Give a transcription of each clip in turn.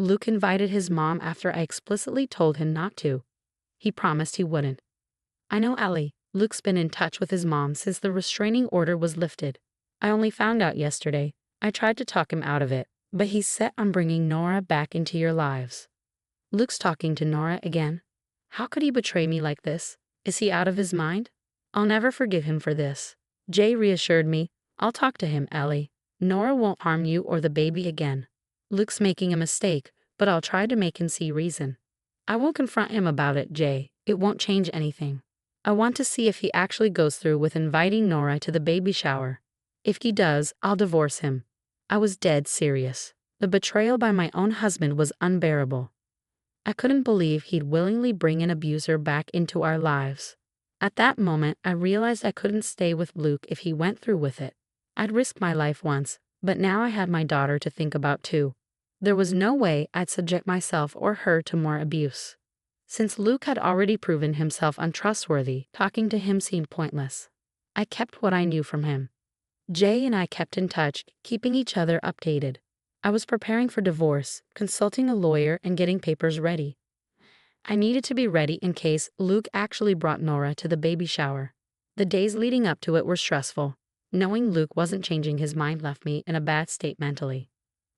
Luke invited his mom after I explicitly told him not to. He promised he wouldn't. I know, Ellie. Luke's been in touch with his mom since the restraining order was lifted. I only found out yesterday. I tried to talk him out of it, but he's set on bringing Nora back into your lives. Luke's talking to Nora again? How could he betray me like this? Is he out of his mind? I'll never forgive him for this. Jay reassured me. I'll talk to him, Ellie. Nora won't harm you or the baby again. Luke's making a mistake, but I'll try to make him see reason. I won't confront him about it, Jay. It won't change anything. I want to see if he actually goes through with inviting Nora to the baby shower. If he does, I'll divorce him. I was dead serious. The betrayal by my own husband was unbearable. I couldn't believe he'd willingly bring an abuser back into our lives. At that moment, I realized I couldn't stay with Luke if he went through with it. I'd risked my life once, but now I had my daughter to think about too. There was no way I'd subject myself or her to more abuse. Since Luke had already proven himself untrustworthy, talking to him seemed pointless. I kept what I knew from him. Jay and I kept in touch, keeping each other updated. I was preparing for divorce, consulting a lawyer and getting papers ready. I needed to be ready in case Luke actually brought Nora to the baby shower. The days leading up to it were stressful. Knowing Luke wasn't changing his mind left me in a bad state mentally.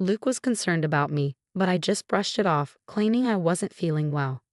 Luke was concerned about me, but I just brushed it off, claiming I wasn't feeling well.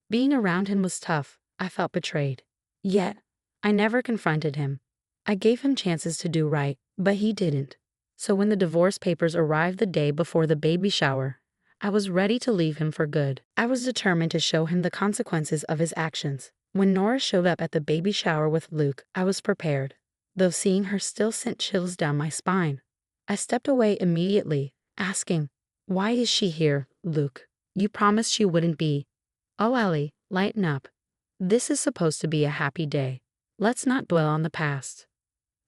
Being around him was tough. I felt betrayed. Yet, I never confronted him. I gave him chances to do right, but he didn't. So when the divorce papers arrived the day before the baby shower, I was ready to leave him for good. I was determined to show him the consequences of his actions. When Nora showed up at the baby shower with Luke, I was prepared, though seeing her still sent chills down my spine. I stepped away immediately, asking, "Why is she here, Luke? You promised she wouldn't be." "Oh, Ellie, lighten up. This is supposed to be a happy day. Let's not dwell on the past.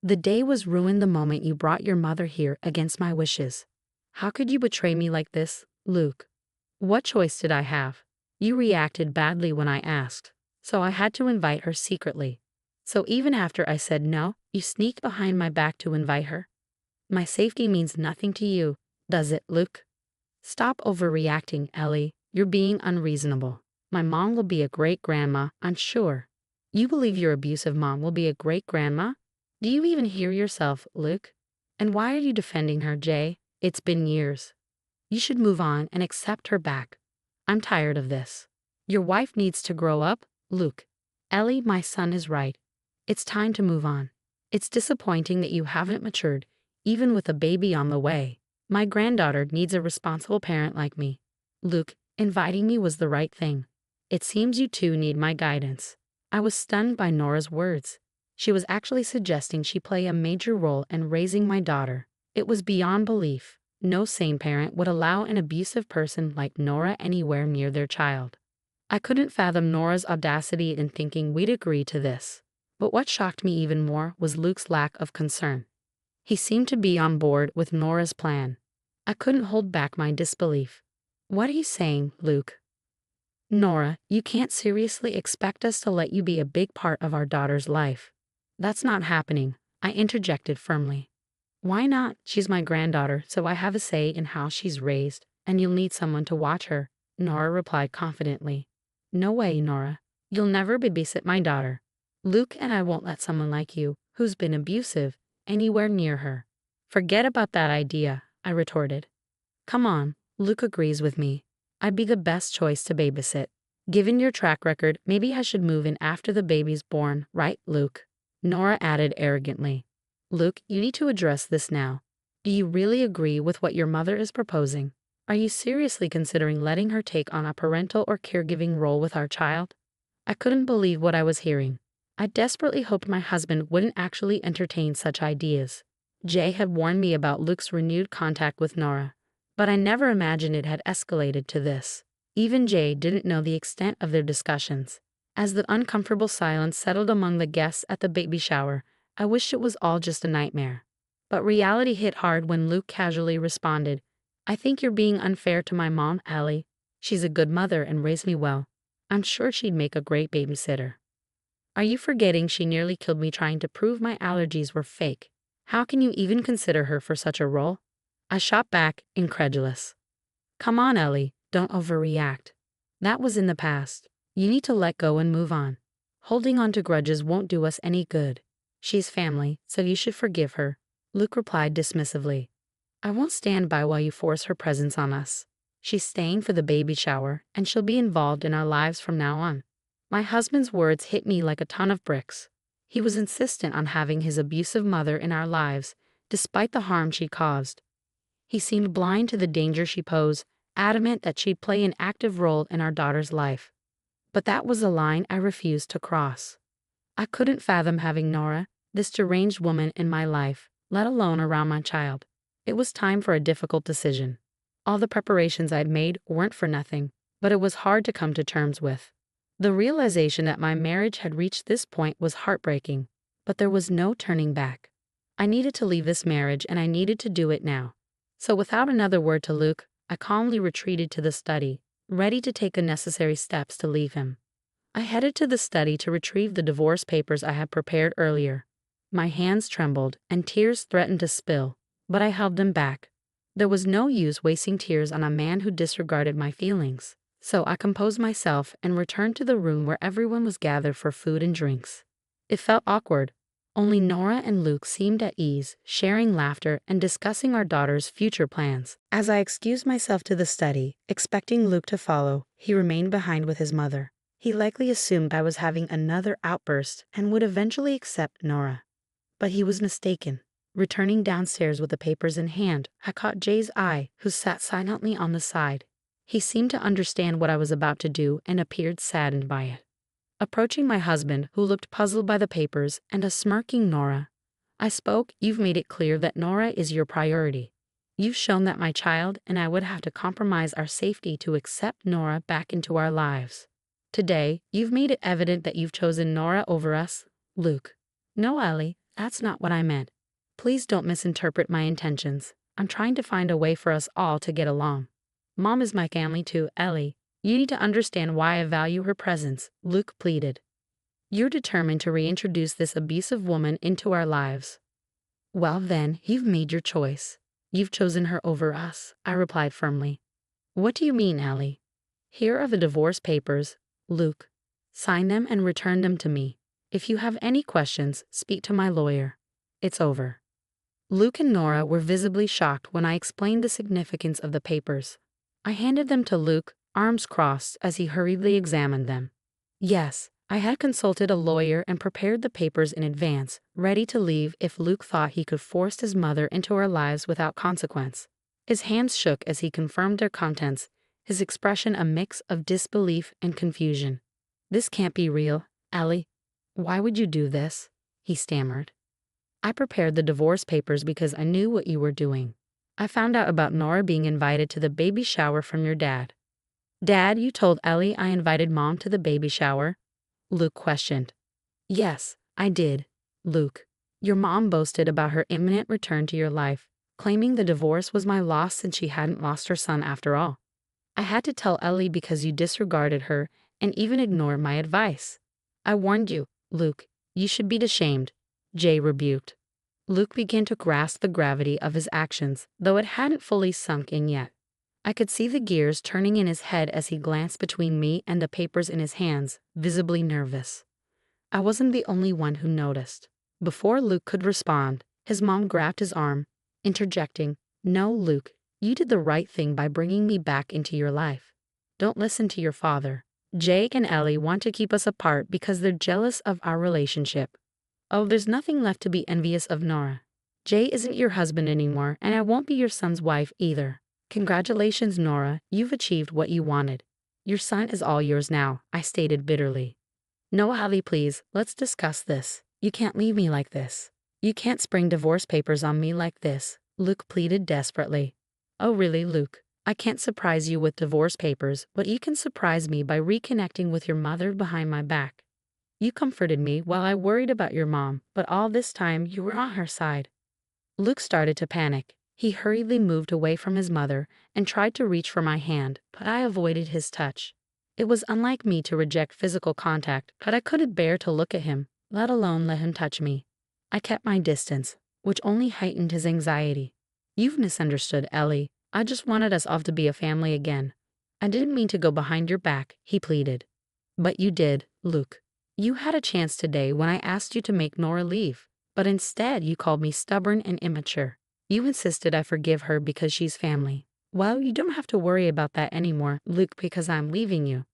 The day was ruined the moment you brought your mother here against my wishes. How could you betray me like this, Luke? What choice did I have? You reacted badly when I asked, so I had to invite her secretly. So even after I said no, you sneaked behind my back to invite her? My safety means nothing to you, does it, Luke? Stop overreacting, Ellie. You're being unreasonable. My mom will be a great grandma, I'm sure. You believe your abusive mom will be a great grandma? Do you even hear yourself, Luke? And why are you defending her, Jay? It's been years. You should move on and accept her back. I'm tired of this. Your wife needs to grow up, Luke. Ellie, my son is right. It's time to move on. It's disappointing that you haven't matured, even with a baby on the way. My granddaughter needs a responsible parent like me. Luke, inviting me was the right thing. It seems you two need my guidance. I was stunned by Nora's words. She was actually suggesting she play a major role in raising my daughter. It was beyond belief. No sane parent would allow an abusive person like Nora anywhere near their child. I couldn't fathom Nora's audacity in thinking we'd agree to this. But what shocked me even more was Luke's lack of concern. He seemed to be on board with Nora's plan. I couldn't hold back my disbelief. What are you saying, Luke? Nora, you can't seriously expect us to let you be a big part of our daughter's life. That's not happening, I interjected firmly. Why not? She's my granddaughter, so I have a say in how she's raised, and you'll need someone to watch her, Nora replied confidently. No way, Nora. You'll never babysit my daughter. Luke and I won't let someone like you, who's been abusive, anywhere near her. Forget about that idea, I retorted. Come on, Luke agrees with me. I'd be the best choice to babysit. Given your track record, maybe I should move in after the baby's born, right, Luke? Nora added arrogantly. Luke, you need to address this now. Do you really agree with what your mother is proposing? Are you seriously considering letting her take on a parental or caregiving role with our child? I couldn't believe what I was hearing. I desperately hoped my husband wouldn't actually entertain such ideas. Jay had warned me about Luke's renewed contact with Nora, but I never imagined it had escalated to this. Even Jay didn't know the extent of their discussions. As the uncomfortable silence settled among the guests at the baby shower, I wished it was all just a nightmare. But reality hit hard when Luke casually responded, I think you're being unfair to my mom, Ellie. She's a good mother and raised me well. I'm sure she'd make a great babysitter. Are you forgetting she nearly killed me trying to prove my allergies were fake? How can you even consider her for such a role? I shot back, incredulous. Come on, Ellie, don't overreact. That was in the past. You need to let go and move on. Holding on to grudges won't do us any good. She's family, so you should forgive her, Luke replied dismissively. I won't stand by while you force her presence on us. She's staying for the baby shower, and she'll be involved in our lives from now on. My husband's words hit me like a ton of bricks. He was insistent on having his abusive mother in our lives, despite the harm she caused. He seemed blind to the danger she posed, adamant that she'd play an active role in our daughter's life. But that was a line I refused to cross. I couldn't fathom having Nora, this deranged woman, in my life, let alone around my child. It was time for a difficult decision. All the preparations I'd made weren't for nothing, but it was hard to come to terms with. The realization that my marriage had reached this point was heartbreaking, but there was no turning back. I needed to leave this marriage, and I needed to do it now. So without another word to Luke, I calmly retreated to the study, ready to take the necessary steps to leave him. I headed to the study to retrieve the divorce papers I had prepared earlier. My hands trembled, and tears threatened to spill, but I held them back. There was no use wasting tears on a man who disregarded my feelings, so I composed myself and returned to the room where everyone was gathered for food and drinks. It felt awkward. Only Nora and Luke seemed at ease, sharing laughter and discussing our daughter's future plans. As I excused myself to the study, expecting Luke to follow, he remained behind with his mother. He likely assumed I was having another outburst and would eventually accept Nora. But he was mistaken. Returning downstairs with the papers in hand, I caught Jay's eye, who sat silently on the side. He seemed to understand what I was about to do and appeared saddened by it. Approaching my husband, who looked puzzled by the papers, and a smirking Nora, I spoke. You've made it clear that Nora is your priority. You've shown that my child and I would have to compromise our safety to accept Nora back into our lives. Today, you've made it evident that you've chosen Nora over us, Luke. No, Ellie, that's not what I meant. Please don't misinterpret my intentions. I'm trying to find a way for us all to get along. Mom is my family too, Ellie. You need to understand why I value her presence, Luke pleaded. You're determined to reintroduce this abusive woman into our lives. Well then, you've made your choice. You've chosen her over us, I replied firmly. What do you mean, Ellie? Here are the divorce papers, Luke. Sign them and return them to me. If you have any questions, speak to my lawyer. It's over. Luke and Nora were visibly shocked when I explained the significance of the papers. I handed them to Luke, arms crossed, as he hurriedly examined them. Yes, I had consulted a lawyer and prepared the papers in advance, ready to leave if Luke thought he could force his mother into our lives without consequence. His hands shook as he confirmed their contents, his expression a mix of disbelief and confusion. This can't be real, Ellie. Why would you do this? He stammered. I prepared the divorce papers because I knew what you were doing. I found out about Nora being invited to the baby shower from your dad. Dad, you told Ellie I invited Mom to the baby shower? Luke questioned. Yes, I did, Luke. Your mom boasted about her imminent return to your life, claiming the divorce was my loss since she hadn't lost her son after all. I had to tell Ellie because you disregarded her and even ignored my advice. I warned you, Luke. You should be ashamed, Jay rebuked. Luke began to grasp the gravity of his actions, though it hadn't fully sunk in yet. I could see the gears turning in his head as he glanced between me and the papers in his hands, visibly nervous. I wasn't the only one who noticed. Before Luke could respond, his mom grabbed his arm, interjecting, No, Luke, you did the right thing by bringing me back into your life. Don't listen to your father. Jake and Ellie want to keep us apart because they're jealous of our relationship. Oh, there's nothing left to be envious of, Nora. Jay isn't your husband anymore, and I won't be your son's wife either. Congratulations, Nora, you've achieved what you wanted. Your son is all yours now, I stated bitterly. No, Ellie, please, let's discuss this. You can't leave me like this. You can't spring divorce papers on me like this, Luke pleaded desperately. Oh really, Luke? I can't surprise you with divorce papers, but you can surprise me by reconnecting with your mother behind my back. You comforted me while I worried about your mom, but all this time you were on her side. Luke started to panic. He hurriedly moved away from his mother and tried to reach for my hand, but I avoided his touch. It was unlike me to reject physical contact, but I couldn't bear to look at him, let alone let him touch me. I kept my distance, which only heightened his anxiety. You've misunderstood, Ellie. I just wanted us all to be a family again. I didn't mean to go behind your back, he pleaded. But you did, Luke. You had a chance today when I asked you to make Nora leave, but instead you called me stubborn and immature. You insisted I forgive her because she's family. Well, you don't have to worry about that anymore, Luke, because I'm leaving you.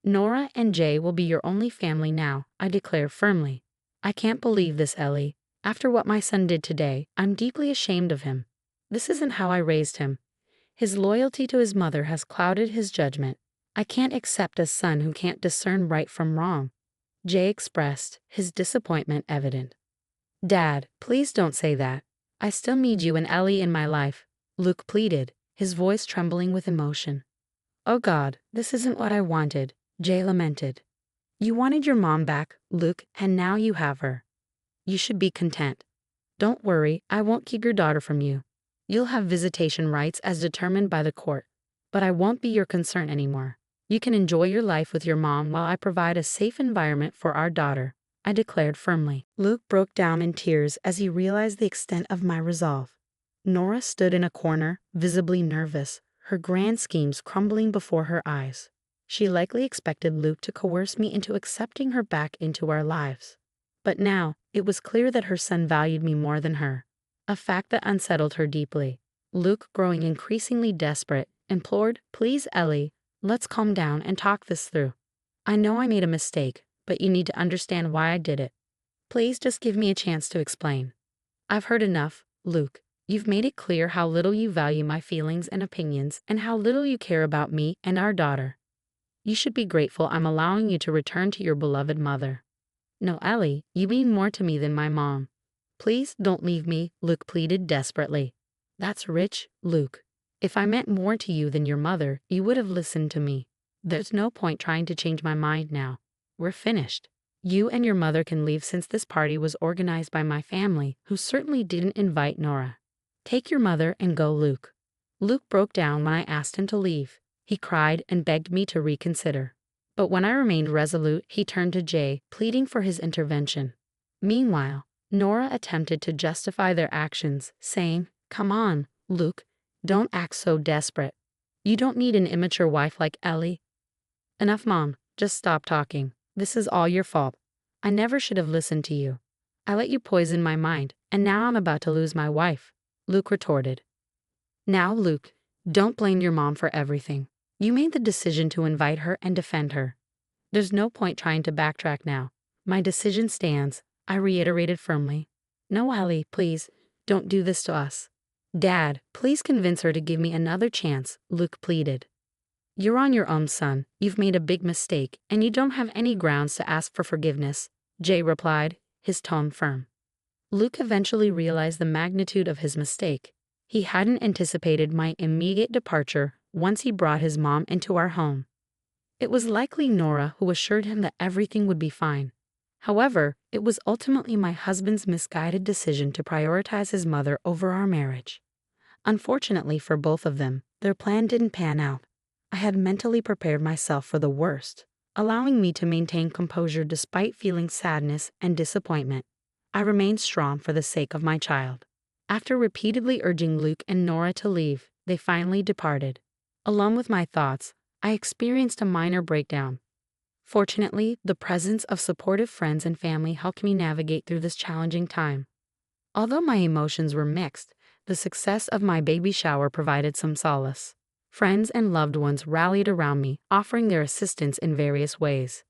Nora and Jay will be your only family now, I declare firmly. I can't believe this, Ellie. After what my son did today, I'm deeply ashamed of him. This isn't how I raised him. His loyalty to his mother has clouded his judgment. I can't accept a son who can't discern right from wrong. Jay expressed, his disappointment evident. Dad, please don't say that. I still need you and Ellie in my life, Luke pleaded, his voice trembling with emotion. Oh God, this isn't what I wanted, Jay lamented. You wanted your mom back, Luke, and now you have her. You should be content. Don't worry, I won't keep your daughter from you. You'll have visitation rights as determined by the court, but I won't be your concern anymore. You can enjoy your life with your mom while I provide a safe environment for our daughter, I declared firmly. Luke broke down in tears as he realized the extent of my resolve. Nora stood in a corner, visibly nervous, her grand schemes crumbling before her eyes. She likely expected Luke to coerce me into accepting her back into our lives. But now, it was clear that her son valued me more than her, a fact that unsettled her deeply. Luke, growing increasingly desperate, implored, Please, Ellie, let's calm down and talk this through. I know I made a mistake, but you need to understand why I did it. Please just give me a chance to explain. I've heard enough, Luke. You've made it clear how little you value my feelings and opinions and how little you care about me and our daughter. You should be grateful I'm allowing you to return to your beloved mother. No, Ellie, you mean more to me than my mom. Please don't leave me, Luke pleaded desperately. That's rich, Luke. If I meant more to you than your mother, you would have listened to me. There's no point trying to change my mind now. We're finished. You and your mother can leave since this party was organized by my family, who certainly didn't invite Nora. Take your mother and go, Luke. Luke broke down when I asked him to leave. He cried and begged me to reconsider. But when I remained resolute, he turned to Jay, pleading for his intervention. Meanwhile, Nora attempted to justify their actions, saying, Come on, Luke, don't act so desperate. You don't need an immature wife like Ellie. Enough, Mom, just stop talking. This is all your fault. I never should have listened to you. I let you poison my mind, and now I'm about to lose my wife, Luke retorted. Now, Luke, don't blame your mom for everything. You made the decision to invite her and defend her. There's no point trying to backtrack now. My decision stands, I reiterated firmly. No, Ellie, please, don't do this to us. Dad, please convince her to give me another chance, Luke pleaded. You're on your own, son. You've made a big mistake, and you don't have any grounds to ask for forgiveness, Jay replied, his tone firm. Luke eventually realized the magnitude of his mistake. He hadn't anticipated my immediate departure once he brought his mom into our home. It was likely Nora who assured him that everything would be fine. However, it was ultimately my husband's misguided decision to prioritize his mother over our marriage. Unfortunately for both of them, their plan didn't pan out. I had mentally prepared myself for the worst, allowing me to maintain composure despite feeling sadness and disappointment. I remained strong for the sake of my child. After repeatedly urging Luke and Nora to leave, they finally departed. Alone with my thoughts, I experienced a minor breakdown. Fortunately, the presence of supportive friends and family helped me navigate through this challenging time. Although my emotions were mixed, the success of my baby shower provided some solace. Friends and loved ones rallied around me, offering their assistance in various ways.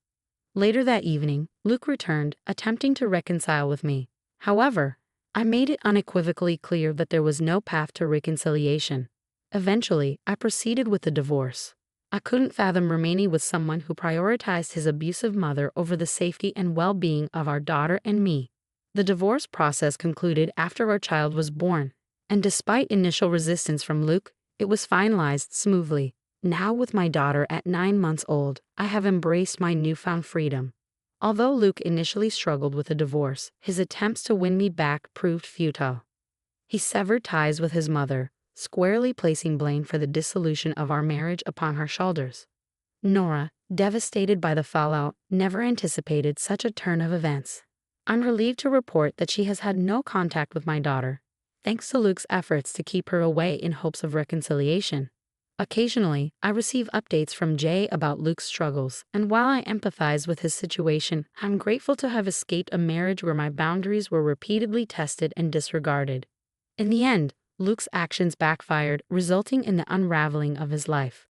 Later that evening, Luke returned, attempting to reconcile with me. However, I made it unequivocally clear that there was no path to reconciliation. Eventually, I proceeded with the divorce. I couldn't fathom remaining with someone who prioritized his abusive mother over the safety and well-being of our daughter and me. The divorce process concluded after our child was born, and despite initial resistance from Luke, it was finalized smoothly. Now with my daughter at 9 months old, I have embraced my newfound freedom. Although Luke initially struggled with a divorce, his attempts to win me back proved futile. He severed ties with his mother, squarely placing blame for the dissolution of our marriage upon her shoulders. Nora, devastated by the fallout, never anticipated such a turn of events. I'm relieved to report that she has had no contact with my daughter. thanks to Luke's efforts to keep her away in hopes of reconciliation. Occasionally, I receive updates from Jay about Luke's struggles, and while I empathize with his situation, I'm grateful to have escaped a marriage where my boundaries were repeatedly tested and disregarded. In the end, Luke's actions backfired, resulting in the unraveling of his life.